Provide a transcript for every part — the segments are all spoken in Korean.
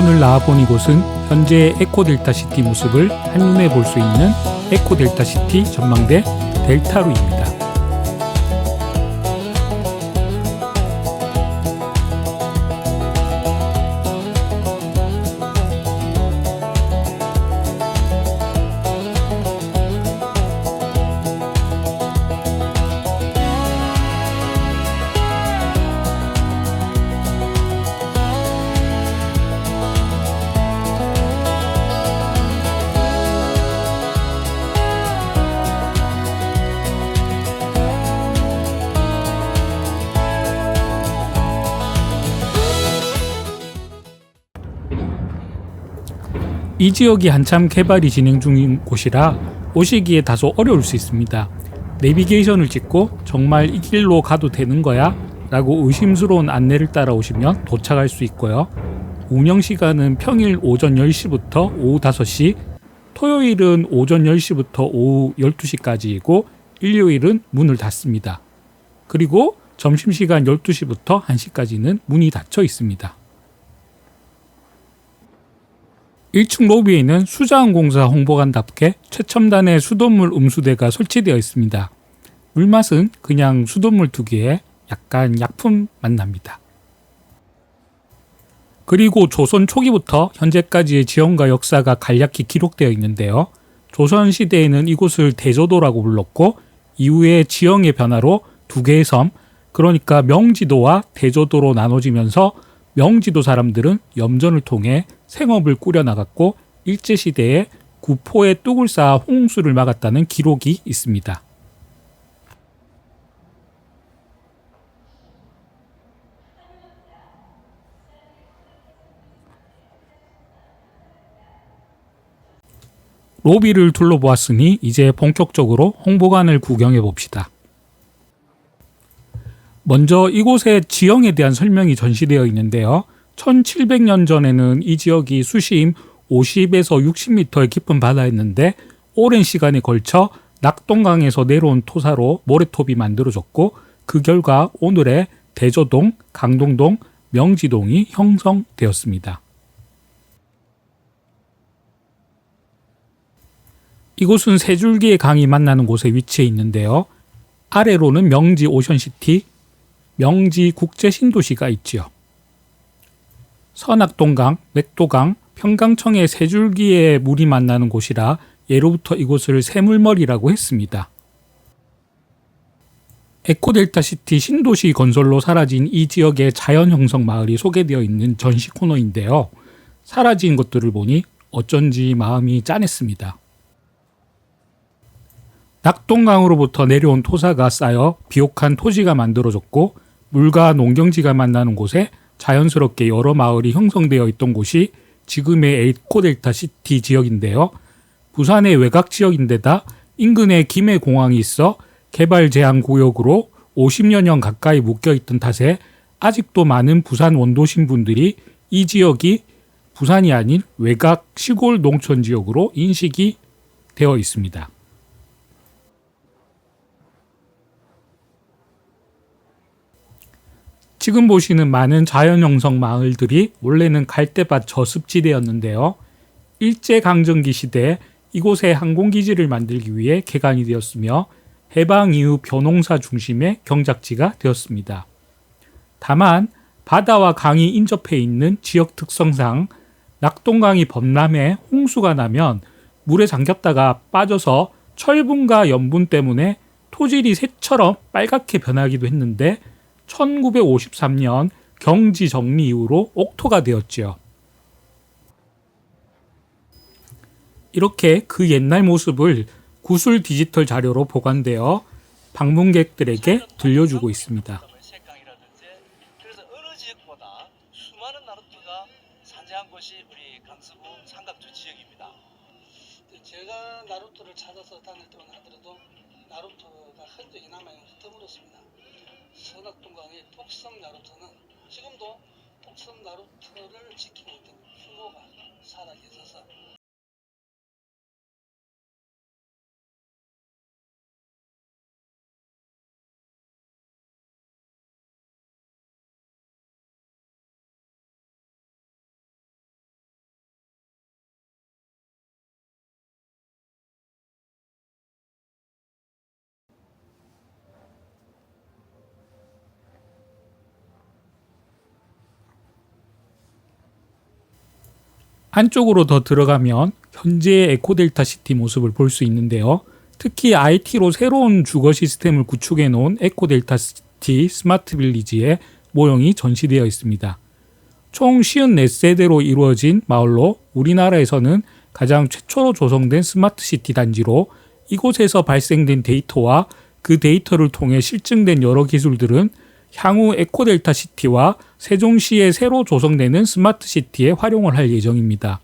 오늘 나와본 이곳은 현재 에코델타시티 모습을 한눈에 볼 수 있는 에코델타시티 전망대 델타루입니다. 이 지역이 한참 개발이 진행 중인 곳이라 오시기에 다소 어려울 수 있습니다. 내비게이션을 찍고 정말 이 길로 가도 되는 거야? 라고 의심스러운 안내를 따라오시면 도착할 수 있고요. 운영시간은 평일 오전 10시부터 오후 5시, 토요일은 오전 10시부터 오후 12시까지이고 일요일은 문을 닫습니다. 그리고 점심시간 12시부터 1시까지는 문이 닫혀 있습니다. 1층 로비에는 수자원공사 홍보관답게 최첨단의 수돗물 음수대가 설치되어 있습니다. 물맛은 그냥 수돗물 두개에 약간 약품 맛 납니다. 그리고 조선 초기부터 현재까지의 지형과 역사가 간략히 기록되어 있는데요. 조선시대에는 이곳을 대저도라고 불렀고 이후에 지형의 변화로 두 개의 섬, 그러니까 명지도와 대저도로 나눠지면서 명지도 사람들은 염전을 통해 생업을 꾸려나갔고 일제시대에 구포에 뚝을 쌓아 홍수를 막았다는 기록이 있습니다. 로비를 둘러보았으니 이제 본격적으로 홍보관을 구경해 봅시다. 먼저 이곳의 지형에 대한 설명이 전시되어 있는데요. 1700년 전에는 이 지역이 수심 50에서 60m의 깊은 바다였는데 오랜 시간에 걸쳐 낙동강에서 내려온 토사로 모래톱이 만들어졌고 그 결과 오늘의 대저동, 강동동, 명지동이 형성되었습니다. 이곳은 세 줄기의 강이 만나는 곳에 위치해 있는데요. 아래로는 명지 오션시티, 명지 국제신도시가 있지요. 선악동강, 맥도강, 평강청의 세 줄기의 물이 만나는 곳이라 예로부터 이곳을 새물머리라고 했습니다. 에코델타시티 신도시 건설로 사라진 이 지역의 자연형성 마을이 소개되어 있는 전시 코너인데요. 사라진 것들을 보니 어쩐지 마음이 짠했습니다. 낙동강으로부터 내려온 토사가 쌓여 비옥한 토지가 만들어졌고 물과 농경지가 만나는 곳에 자연스럽게 여러 마을이 형성되어 있던 곳이 지금의 에코델타시티 지역인데요. 부산의 외곽 지역인데다 인근에 김해공항이 있어 개발 제한 구역으로 50여 년 가까이 묶여있던 탓에 아직도 많은 부산 원도심 분들이 이 지역이 부산이 아닌 외곽 시골 농촌 지역으로 인식이 되어 있습니다. 지금 보시는 많은 자연형성 마을들이 원래는 갈대밭 저습지대였는데요. 일제강점기 시대에 이곳에 항공기지를 만들기 위해 개간이 되었으며 해방 이후 벼농사 중심의 경작지가 되었습니다. 다만 바다와 강이 인접해 있는 지역 특성상 낙동강이 범람해 홍수가 나면 물에 잠겼다가 빠져서 철분과 염분 때문에 토질이 새처럼 빨갛게 변하기도 했는데 1953년 경지 정리 이후로 옥토가 되었지요. 이렇게 그 옛날 모습을 구술 디지털 자료로 보관되어 방문객들에게 들려주고 있습니다. 그래서 어느 지역보다 수많은 나루터가 산재한 곳이 우리 강서구 삼각주 지역입니다. 제가 나루터를 찾아서 다닐 때만 하더라도 나루터가 흔적이 남아있는 것이 드물었습니다. 선악동강의 독성 나루터는 지금도 독성 나루터를 지키고 있던 후모가 살아 계셔서 안쪽으로 더 들어가면 현재의 에코델타 시티 모습을 볼 수 있는데요. 특히 IT로 새로운 주거 시스템을 구축해 놓은 에코델타 시티 스마트 빌리지의 모형이 전시되어 있습니다. 총 54세대로 이루어진 마을로 우리나라에서는 가장 최초로 조성된 스마트 시티 단지로 이곳에서 발생된 데이터와 그 데이터를 통해 실증된 여러 기술들은 향후 에코델타 시티와 세종시에 새로 조성되는 스마트 시티에 활용을 할 예정입니다.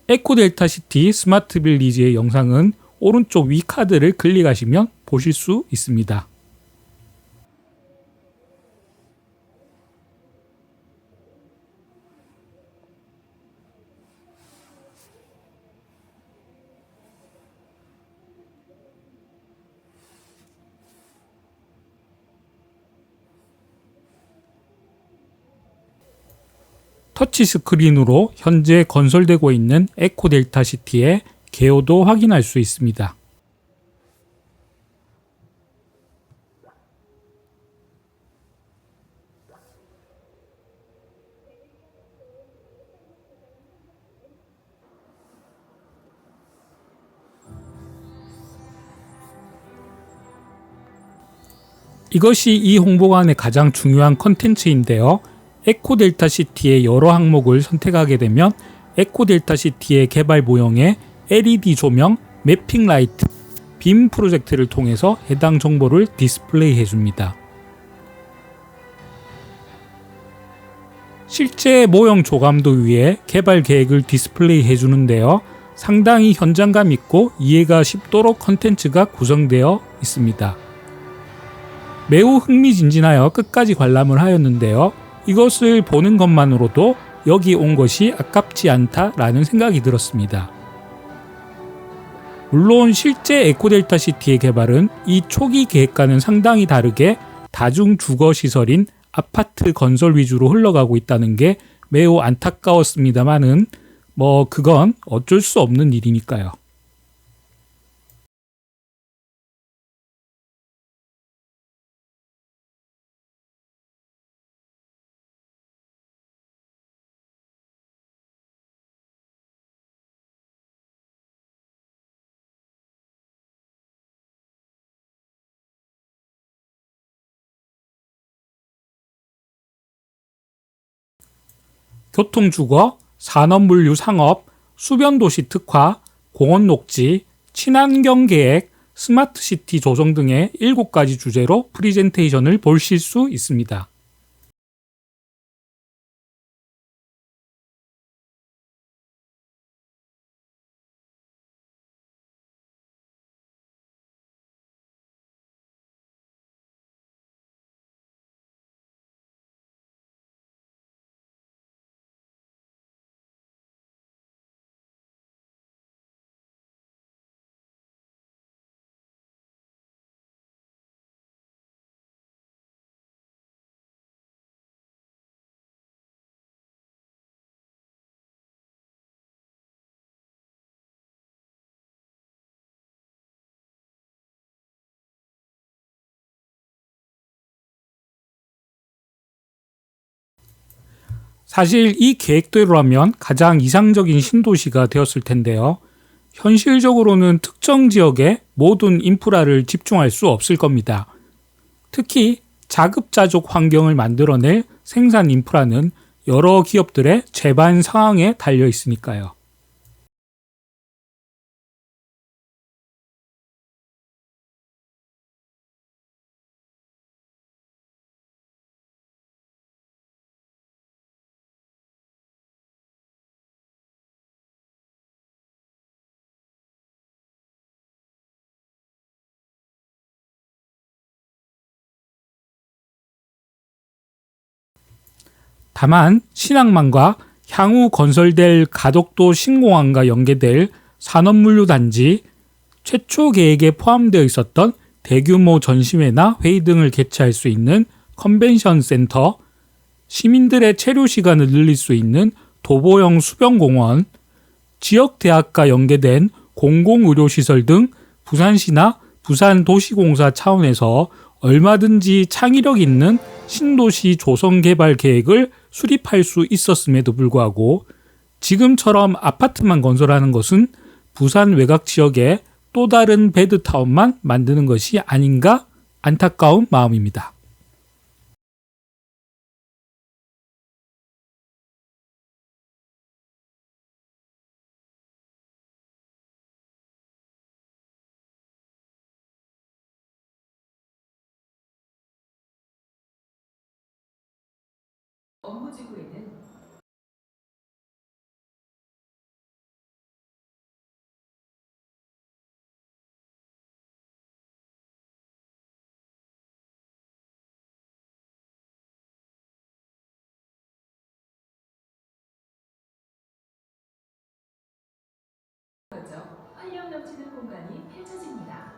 에코델타 시티 스마트 빌리지의 영상은 오른쪽 위 카드를 클릭하시면 보실 수 있습니다. 터치스크린으로 현재 건설되고 있는 에코델타 시티의 개요도 확인할 수 있습니다. 이것이 이 홍보관의 가장 중요한 컨텐츠인데요. 에코델타 시티의 여러 항목을 선택하게 되면 에코델타 시티의 개발 모형에 LED 조명, 매핑 라이트, 빔 프로젝트를 통해서 해당 정보를 디스플레이 해줍니다. 실제 모형 조감도 위에 개발 계획을 디스플레이 해주는데요. 상당히 현장감 있고 이해가 쉽도록 컨텐츠가 구성되어 있습니다. 매우 흥미진진하여 끝까지 관람을 하였는데요. 이것을 보는 것만으로도 여기 온 것이 아깝지 않다라는 생각이 들었습니다. 물론 실제 에코델타 시티의 개발은 이 초기 계획과는 상당히 다르게 다중 주거 시설인 아파트 건설 위주로 흘러가고 있다는 게 매우 안타까웠습니다만은 그건 어쩔 수 없는 일이니까요. 교통주거, 산업물류 상업, 수변도시 특화, 공원녹지, 친환경계획, 스마트시티 조성 등의 7가지 주제로 프리젠테이션을 보실 수 있습니다. 사실 이 계획대로라면 가장 이상적인 신도시가 되었을 텐데요. 현실적으로는 특정 지역에 모든 인프라를 집중할 수 없을 겁니다. 특히 자급자족 환경을 만들어낼 생산 인프라는 여러 기업들의 제반 상황에 달려 있으니까요. 다만 신항만과 향후 건설될 가덕도 신공항과 연계될 산업물류단지, 최초 계획에 포함되어 있었던 대규모 전시회나 회의 등을 개최할 수 있는 컨벤션 센터, 시민들의 체류 시간을 늘릴 수 있는 도보형 수변공원, 지역대학과 연계된 공공의료시설 등 부산시나 부산도시공사 차원에서 얼마든지 창의력 있는 신도시 조성 개발 계획을 수립할 수 있었음에도 불구하고 지금처럼 아파트만 건설하는 것은 부산 외곽 지역에 또 다른 배드타운만 만드는 것이 아닌가 안타까운 마음입니다. 업무지구에는 활력 넘치는 공간이 펼쳐집니다.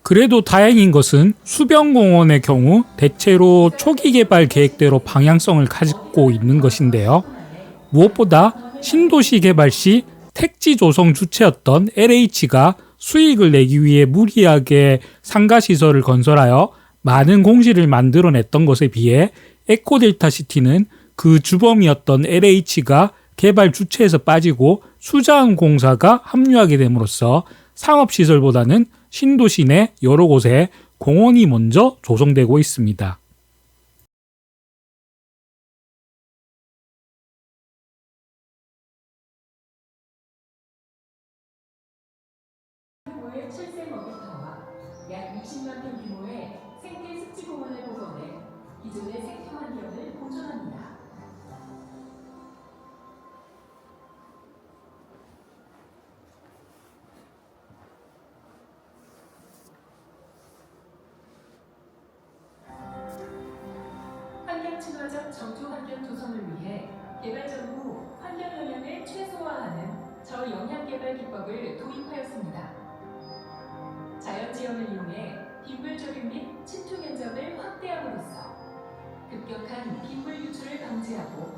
그래도 다행인 것은 수변공원의 경우 대체로 초기 개발 계획대로 방향성을 가지고 있는 것인데요. 무엇보다 신도시 개발 시 택지 조성 주체였던 LH가 수익을 내기 위해 무리하게 상가시설을 건설하여 많은 공시를 만들어냈던 것에 비해 에코델타시티는 그 주범이었던 LH가 개발 주체에서 빠지고 수자원공사가 합류하게 됨으로써 상업시설보다는 신도시 내 여러 곳에 공원이 먼저 조성되고 있습니다. 구의 실세 먹이터와 약 60만 평 규모의 생태 습지공원을 복원해 기존의 생태 환경을 보존합니다. 환경 친화적 정주 환경 조성을 위해 개발 전후 환경 영향을 최소화하는 저영향 개발 기법을 도입하였습니다. 자연지형을 이용해 빗물 조림 및 침투 면적을 확대함으로써 급격한 빗물 유출을 방지하고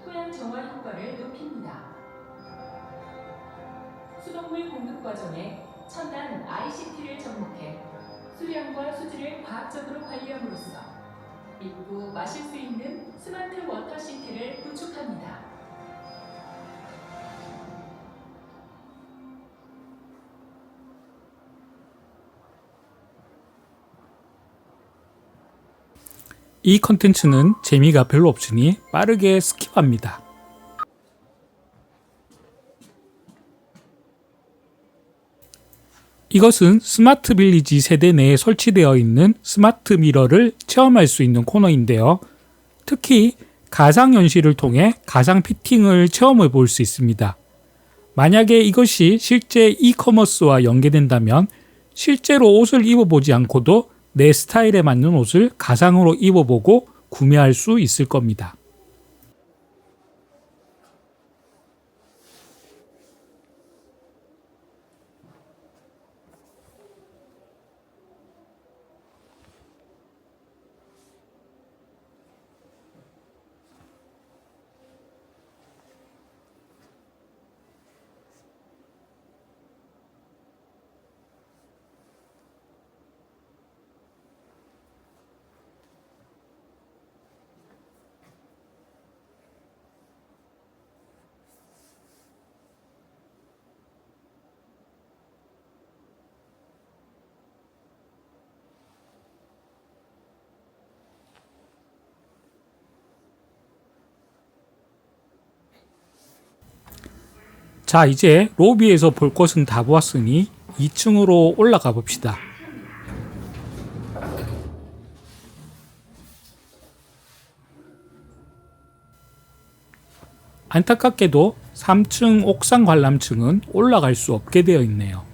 토양 정화 효과를 높입니다. 수돗물 공급 과정에 첨단 ICT를 접목해 수량과 수질을 과학적으로 관리함으로써 믿고 마실 수 있는 스마트 워터시티를 구축합니다. 이 컨텐츠는 재미가 별로 없으니 빠르게 스킵합니다. 이것은 스마트 빌리지 세대 내에 설치되어 있는 스마트 미러를 체험할 수 있는 코너인데요. 특히 가상현실을 통해 가상 피팅을 체험해 볼 수 있습니다. 만약에 이것이 실제 이커머스와 연계된다면 실제로 옷을 입어보지 않고도 내 스타일에 맞는 옷을 가상으로 입어보고 구매할 수 있을 겁니다. 자, 이제 로비에서 볼 것은 다 보았으니 2층으로 올라가 봅시다. 안타깝게도 3층 옥상 관람층은 올라갈 수 없게 되어 있네요.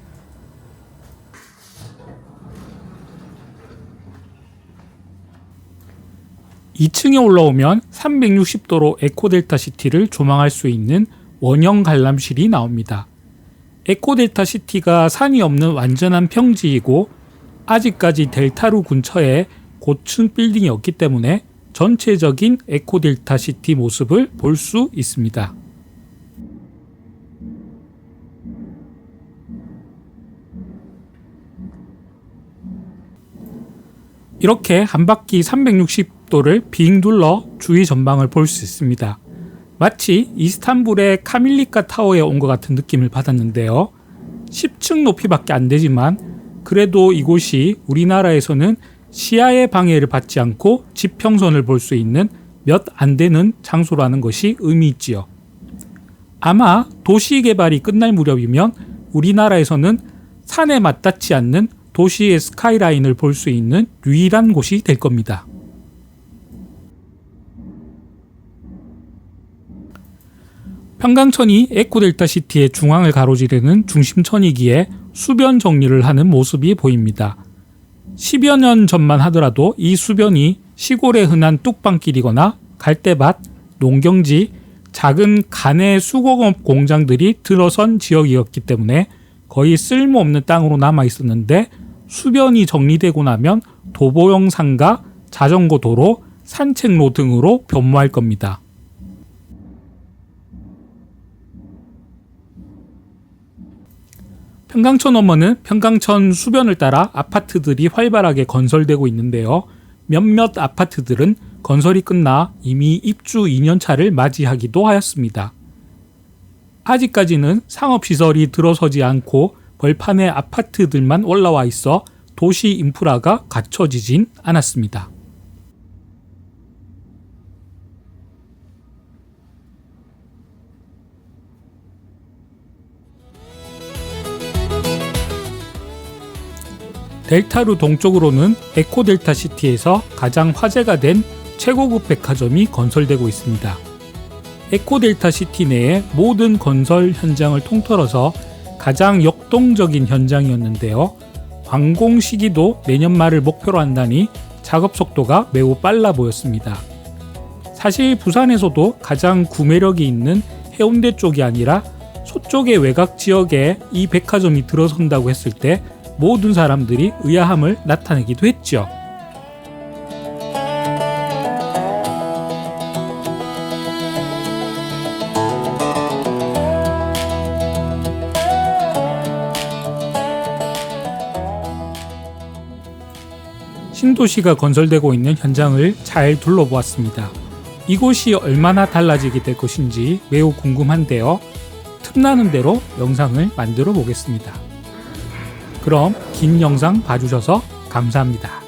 (2층에) 올라오면 360도로 에코델타 시티를 조망할 수 있는 원형 관람실이 나옵니다. 에코델타 시티가 산이 없는 완전한 평지이고 아직까지 델타루 근처에 고층 빌딩이 없기 때문에 전체적인 에코델타 시티 모습을 볼 수 있습니다. 이렇게 한 바퀴 탑도를 빙 둘러 주위 전망을 볼 수 있습니다. 마치 이스탄불의 카밀리카 타워에 온 것 같은 느낌을 받았는데요. 10층 높이밖에 안 되지만 그래도 이곳이 우리나라에서는 시야의 방해를 받지 않고 지평선을 볼 수 있는 몇 안 되는 장소라는 것이 의미 있지요. 아마 도시 개발이 끝날 무렵이면 우리나라에서는 산에 맞닿지 않는 도시의 스카이라인을 볼 수 있는 유일한 곳이 될 겁니다. 평강천이 에코델타시티의 중앙을 가로지르는 중심천이기에 수변 정리를 하는 모습이 보입니다. 10여 년 전만 하더라도 이 수변이 시골에 흔한 뚝방길이거나 갈대밭, 농경지, 작은 간의 수공업 공장들이 들어선 지역이었기 때문에 거의 쓸모없는 땅으로 남아 있었는데 수변이 정리되고 나면 도보용 상가, 자전거 도로, 산책로 등으로 변모할 겁니다. 평강천 너머는 평강천 수변을 따라 아파트들이 활발하게 건설되고 있는데요. 몇몇 아파트들은 건설이 끝나 이미 입주 2년차를 맞이하기도 하였습니다. 아직까지는 상업시설이 들어서지 않고 벌판에 아파트들만 올라와 있어 도시 인프라가 갖춰지진 않았습니다. 델타루 동쪽으로는 에코델타시티에서 가장 화제가 된 최고급 백화점이 건설되고 있습니다. 에코델타시티 내의 모든 건설 현장을 통틀어서 가장 역동적인 현장이었는데요. 완공 시기도 내년 말을 목표로 한다니 작업 속도가 매우 빨라 보였습니다. 사실 부산에서도 가장 구매력이 있는 해운대 쪽이 아니라 서쪽의 외곽 지역에 이 백화점이 들어선다고 했을 때 모든 사람들이 의아함을 나타내기도 했죠. 신도시가 건설되고 있는 현장을 잘 둘러보았습니다. 이곳이 얼마나 달라지게 될 것인지 매우 궁금한데요. 틈나는 대로 영상을 만들어 보겠습니다. 그럼 긴 영상 봐주셔서 감사합니다.